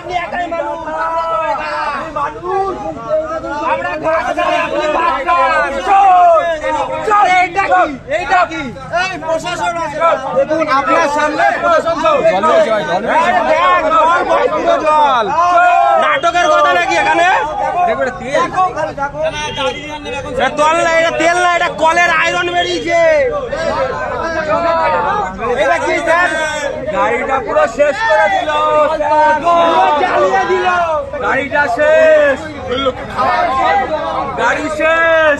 আপনি একাই মানুষ, আমরা ঘাট ছাড়া আপনি ভাত খান। চল, এইটা কি? এই প্রশাসন আছে। দেখুন আপনার সামনে প্রশাসন জল নাটকের কথা নাকি এখানে? তল না, এটা তেল না, এটা কলের আয়রন বেরিয়েছে। এটা কি স্যার? গাড়িটা পুরো শেষ করে দিল, জ্বালিয়ে দিল। গাড়িটা শেষ, গাড়ি শেষ।